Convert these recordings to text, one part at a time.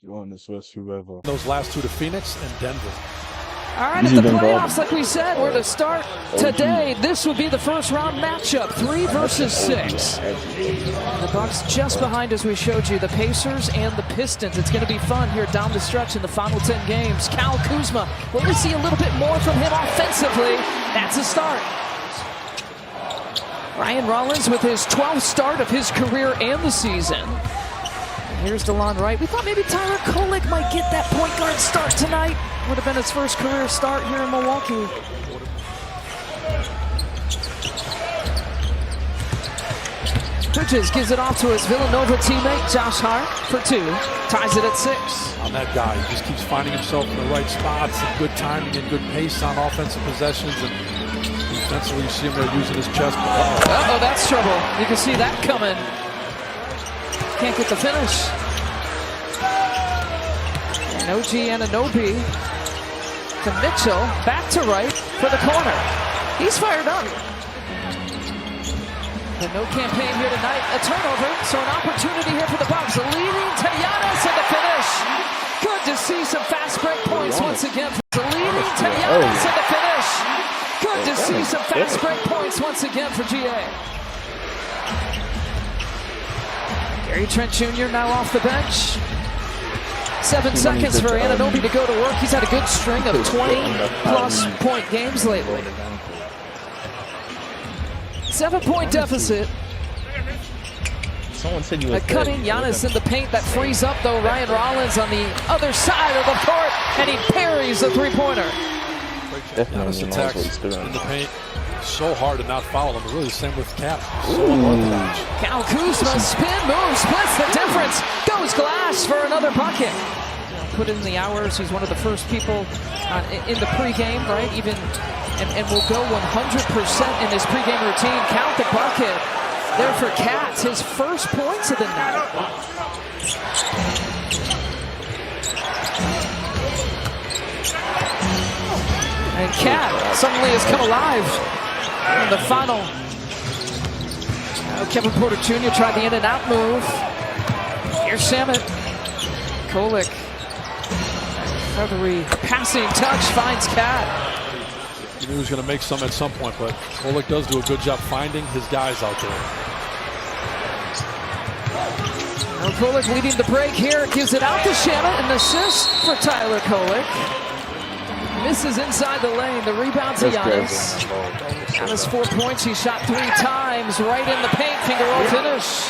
GIANNIS versus whoever. Those last two to Phoenix and Denver. All right, in the playoffs, like we said, we're to start today. This would be the first round matchup, 3 versus 6. The Bucks just behind, as we showed you, the Pacers and the Pistons. It's going to be fun here down the stretch in the final 10 games. Kyle Kuzma, will we see a little bit more from him offensively? That's a start. Ryan Rollins with his 12th start of his career and the season. Here's DeLon Wright. We thought maybe Tyler Kolek might get that point guard start tonight. Would have been his first career start here in Milwaukee. Bridges gives it off to his Villanova teammate, Josh Hart, for 2. Ties it at 6. On that guy, he just keeps finding himself in the right spots and good timing and good pace on offensive possessions. And defensively, you see him there using his chest. Uh-oh, that's trouble. You can see that coming. Can't get the finish. And OG Anunoby to Mitchell, back to Wright for the corner. He's fired up. But no campaign here tonight. A turnover, so an opportunity here for the Bucks. Leading to GIANNIS in the finish. Good to see some fast break points once again. Leading to GIANNIS in the finish. Good to see some fast break points once again for GA. Gary Trent Jr. now off the bench. 7 seconds for Anunoby to go to work. He's had a good string of 20-plus point games lately. 7-point deficit. Someone said you were cutting GIANNIS in the paint. That frees up, though, Ryan Rollins on the other side of the court, and he parries the three-pointer. GIANNIS attacks in the paint so hard to not foul him. Really the same with Cap. So unorthodox. Kyle Kuzma, spin move, splits the difference. Goes glass for another bucket. Put in the hours. He's one of the first people in the pregame, right? Even and will go 100% in his pregame routine. Count the bucket there for Cat. His first points of the night. And Cat suddenly has come alive. In the final, Kevin Porter Jr. tried the in-and-out move. Here's Shamit. Kolek. Every passing touch finds Cat. He knew he was going to make some at some point, but Kolek does do a good job finding his guys out there. Now Kolek leading the break here. Gives it out to Shamit. An assist for Tyler Kolek. Misses inside the lane. The rebound to GIANNIS. GIANNIS 4 points. He shot 3 times right in the paint. Finger roll finish.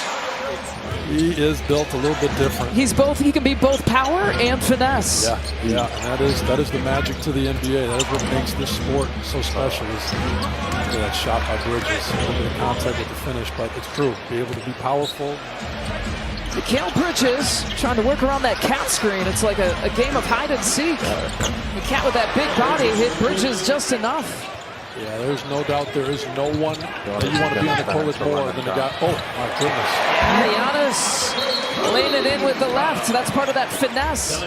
He is built a little bit different. He's both. He can be both power and finesse. Yeah, and that is the magic to the NBA. That is what makes this sport so special. Is that shot by Bridges, a little bit of contact with the finish, but it's true. Be able to be powerful. Mikal Bridges trying to work around that Cat screen. It's like a game of hide and seek. The Cat with that big body hit Bridges just enough. Yeah, there's no doubt there is no one that you want to be on the Kolek board than you got. Oh, my goodness. Yeah, GIANNIS laying it in with the left. That's part of that finesse.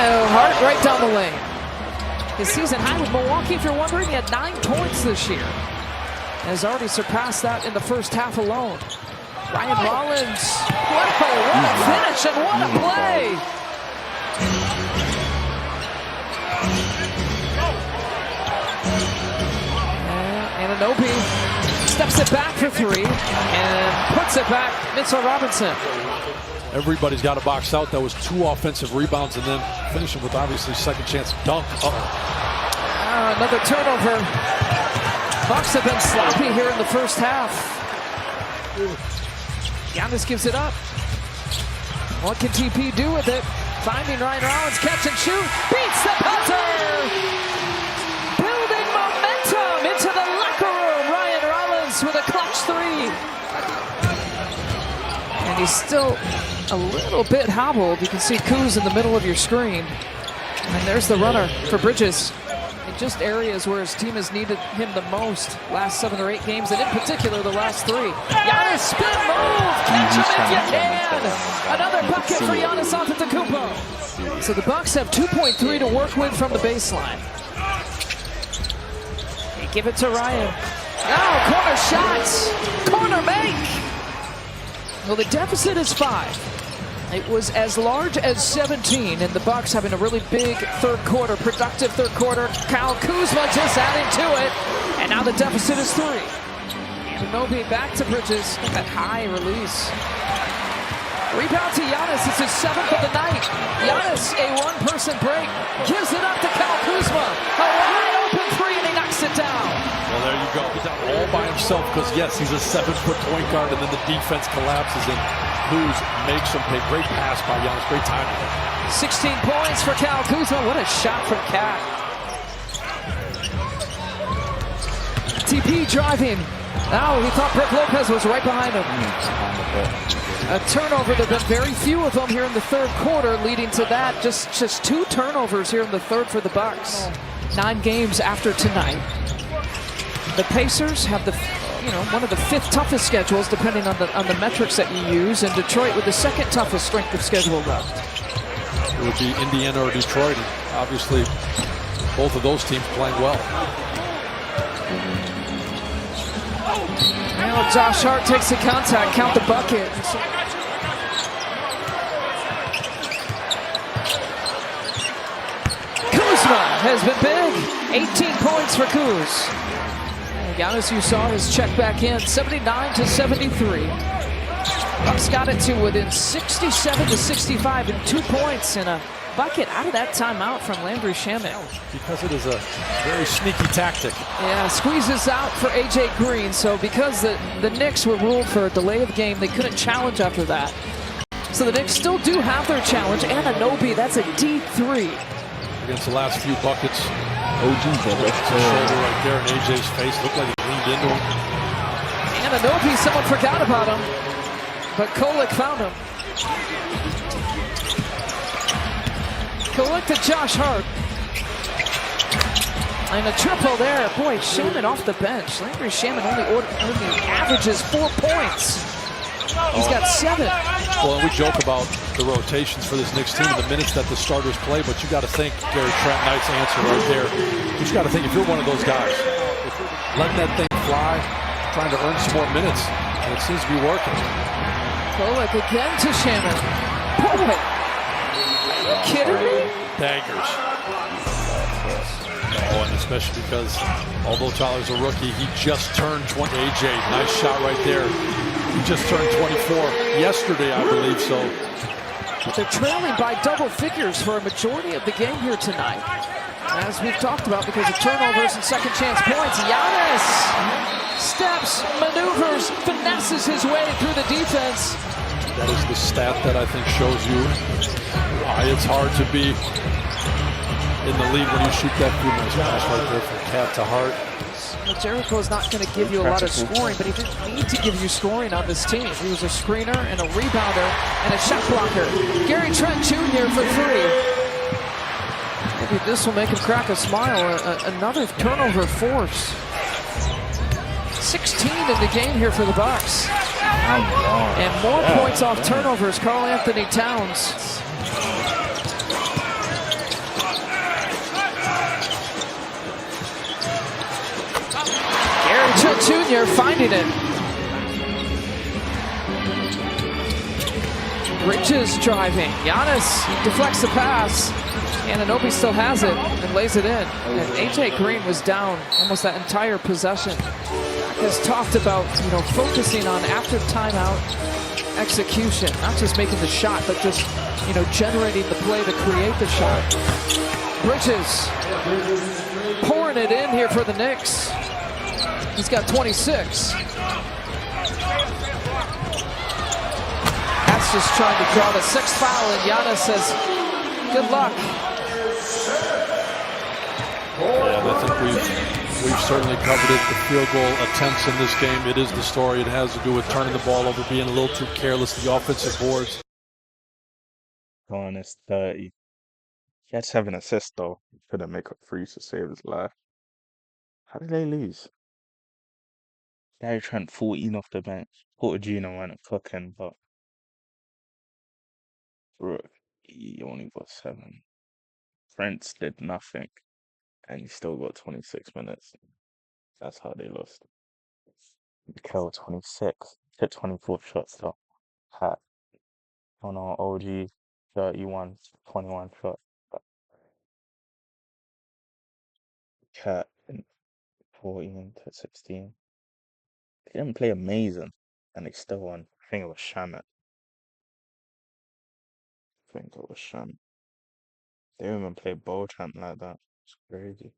Oh, Hart right down the lane. His season high with Milwaukee, if you're wondering, he had 9 points this year. Has already surpassed that in the first half alone. Ryan Rollins, what a finish and what a play! Anunoby steps it back for 3 and puts it back. Mitchell Robinson. Everybody's got to box out. That was 2 offensive rebounds and then finishing with obviously second chance dunk. Another turnover. Bucks have been sloppy here in the first half. GIANNIS gives it up. What can TP do with it? Finding Ryan Rollins, catch and shoot. Beats the buzzer! Building momentum into the locker room. Ryan Rollins with a clutch 3. And he's still a little bit hobbled. You can see Kuz in the middle of your screen. And there's the runner for Bridges. And just areas where his team has needed him the most last 7 or 8 games, and in particular the last 3. Giannis spin move, catch him if you can. Another bucket for Giannis Antetokounmpo. So the Bucks have 2.3 to work with from the baseline. They give it to Ryan. Now corner shots, corner make. Well, the deficit is 5. It was as large as 17, and the Bucks having a really big third quarter, productive third quarter. Kyle Kuzma just adding to it, and now the deficit is 3. Anunoby back to Bridges, that high release. Rebound to Giannis, it's his 7th of the night. Giannis, a one-person break, gives it up to Kyle Kuzma. A wide open 3, and he knocks it down. Well, there you go. He's out all by himself because, yes, he's a 7-foot point guard, and then the defense collapses, and Kuz makes him pay. Great pass by Giannis. Great timing. 16 points for Kyle Kuzma. What a shot from Cat. TP driving. Now he thought Brook Lopez was right behind him. A turnover. There have been very few of them here in the third quarter, leading to that. Just 2 turnovers here in the third for the Bucks. 9 games after tonight. The Pacers have one of the 5th toughest schedules, depending on the metrics that you use, and Detroit with the 2nd toughest strength of schedule left. It would be Indiana or Detroit. Obviously, both of those teams playing well. Now Josh Hart takes the contact, count the bucket. Kuzma has been big. 18 points for Kuz. Giannis, you saw his check back in, 79-73. Bucks got it to within 67-65 and 2 points and a bucket out of that timeout from Landry Shamet. Because it is a very sneaky tactic. Yeah, squeezes out for AJ Green. So because the Knicks were ruled for a delay of game, they couldn't challenge after that. So the Knicks still do have their challenge. Anunoby, that's a deep 3. Against the last few buckets. Shoulder right there in AJ's face. Looked like he leaned into him. Anunoby, someone forgot about him. But Kolek found him. Kolek to Josh Hart. And a triple there. Boy, Shamet off the bench. Landry Shamet only averages 4 points. He's got 7. Well, and we joke about the rotations for this Knicks team and the minutes that the starters play, but you got to think, Gary Trent Knight's answer right there. You just got to think, if you're one of those guys, if you're letting that thing fly, trying to earn some more minutes, and it seems to be working. Kolek again to Shamet. Boy, are you kidding me? Bangers. Oh, and especially because although Tyler's a rookie, he just turned 20. AJ, nice shot right there. He just turned 24 yesterday, I believe so. They're trailing by double figures for a majority of the game here tonight. As we've talked about, because of turnovers and second chance points, Giannis steps, maneuvers, finesses his way through the defense. That is the stat that I think shows you why it's hard to be in the lead when you shoot that few nice pass right there from Cat to Hart. Well, Jericho's not going to give you a lot of scoring, but he didn't need to give you scoring on this team. He was a screener and a rebounder and a shot blocker. Gary Trent Jr. for 3. Maybe this will make him crack a smile. Another turnover force. 16 in the game here for the Bucks. And more points off turnovers. Karl Anthony Towns. Gary Trent Jr. finding it. Bridges driving. Giannis deflects the pass. Anunoby still has it and lays it in. And AJ Green was down almost that entire possession. Has talked about, focusing on after timeout execution, not just making the shot, but just, generating the play to create the shot. Bridges pouring it in here for the Knicks. He's got 26. That's just trying to draw the 6th foul, and Giannis says, good luck. Yeah, I think we've certainly covered it. The field goal attempts in this game, it is the story. It has to do with turning the ball over, being a little too careless, the offensive boards. Giannis 30. He had 7 assists though. Couldn't make up 3 to save his life. How did they lose? Gary Trent 14 off the bench. Portagino went cooking, but Rook, he only got 7. Prince did nothing, and he still got 26 minutes. That's how they lost. Mikel 26, hit 24 shots though. Hat on our OG 31, 21 shots. Cat 14 to 16. They didn't play amazing, and they still won. I think it was Shannon. I think it was Shannon. They didn't even play ball champ like that. It's crazy.